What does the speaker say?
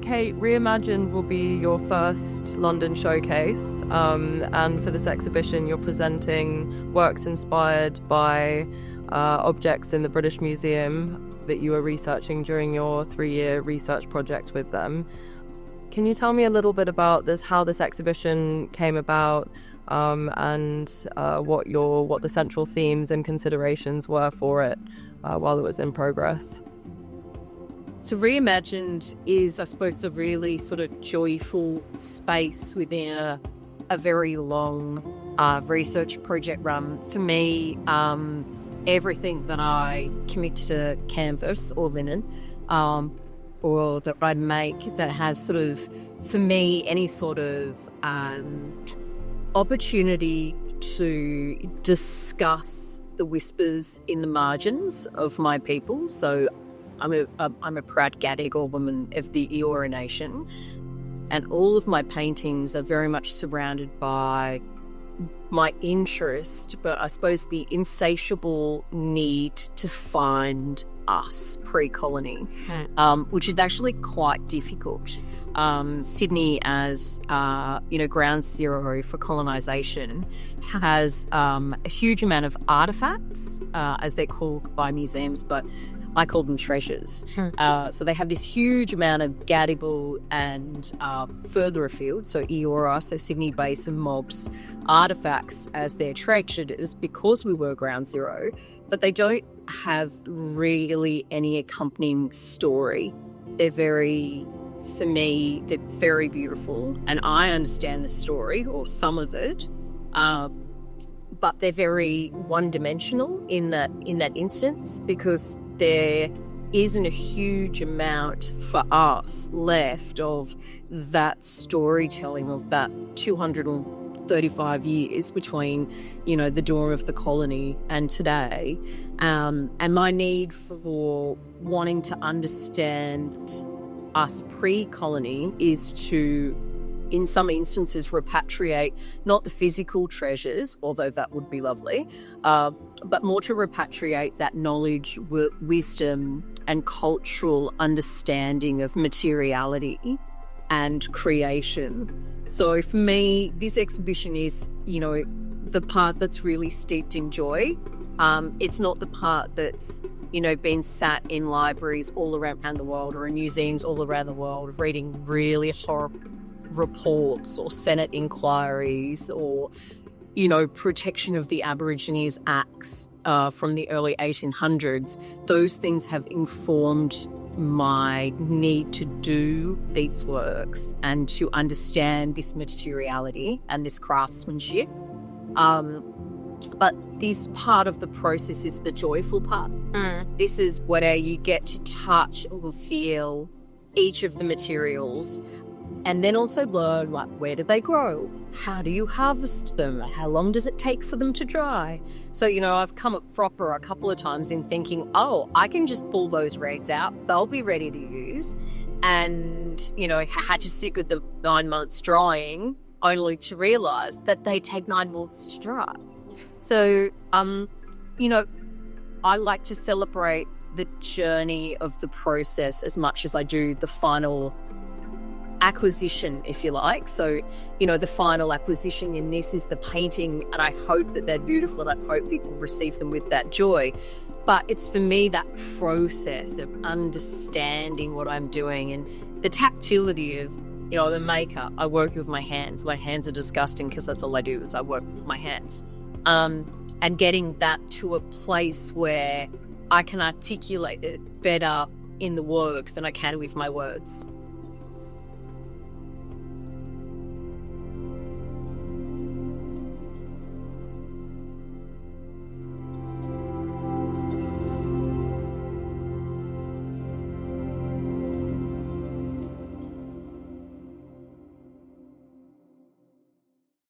Kate, Reimagined will be your first London showcase, and for this exhibition you're presenting works inspired by objects in the British Museum that you were researching during your 3-year research project with them. Can you tell me a little bit about this, how this exhibition came about, and what the central themes and considerations were for it while it was in progress? So Reimagined is, I suppose, a really sort of joyful space within a very long research project run. For me, everything that I commit to canvas or linen, or that I make that has sort of, for me, any sort of opportunity to discuss the whispers in the margins of my people. So I'm a proud Gadigal woman of the Eora Nation, and all of my paintings are very much surrounded by my interest, but I suppose the insatiable need to find us pre-colony, which is actually quite difficult. Sydney, as ground zero for colonisation, has a huge amount of artefacts, as they're called by museums, but I call them treasures. So they have this huge amount of Gadigal and further afield, so Eora, so Sydney Basin mobs, artefacts as their treasures because we were ground zero, but they don't have really any accompanying story. They're for me, they're very beautiful, and I understand the story, or some of it, but they're very one-dimensional in that instance, because there isn't a huge amount for us left of that storytelling of that 235 years between, the dawn of the colony and today. And my need for wanting to understand us pre-colony is to, in some instances, repatriate not the physical treasures, although that would be lovely, but more to repatriate that knowledge, wisdom, and cultural understanding of materiality and creation. So for me, this exhibition is, the part that's really steeped in joy. It's not the part that's, been sat in libraries all around the world or in museums all around the world reading really horrible reports or Senate inquiries or, protection of the Aborigines Acts from the early 1800s. Those things have informed my need to do these works and to understand this materiality and this craftsmanship. But this part of the process is the joyful part. This is where you get to touch or feel each of the materials, and then also learn, where do they grow? How do you harvest them? How long does it take for them to dry? So, I've come at Fropper a couple of times in thinking, I can just pull those rags out. They'll be ready to use. And, I had to sit with the 9 months drying, only to realise that they take 9 months to dry. So, I like to celebrate the journey of the process as much as I do the final acquisition, if you like. So, the final acquisition in this is the painting, and I hope that they're beautiful, and I hope people receive them with that joy. But it's for me that process of understanding what I'm doing, and the tactility of, I'm a maker. I work with my hands. My hands are disgusting because that's all I do is I work with my hands. And getting that to a place where I can articulate it better in the work than I can with my words.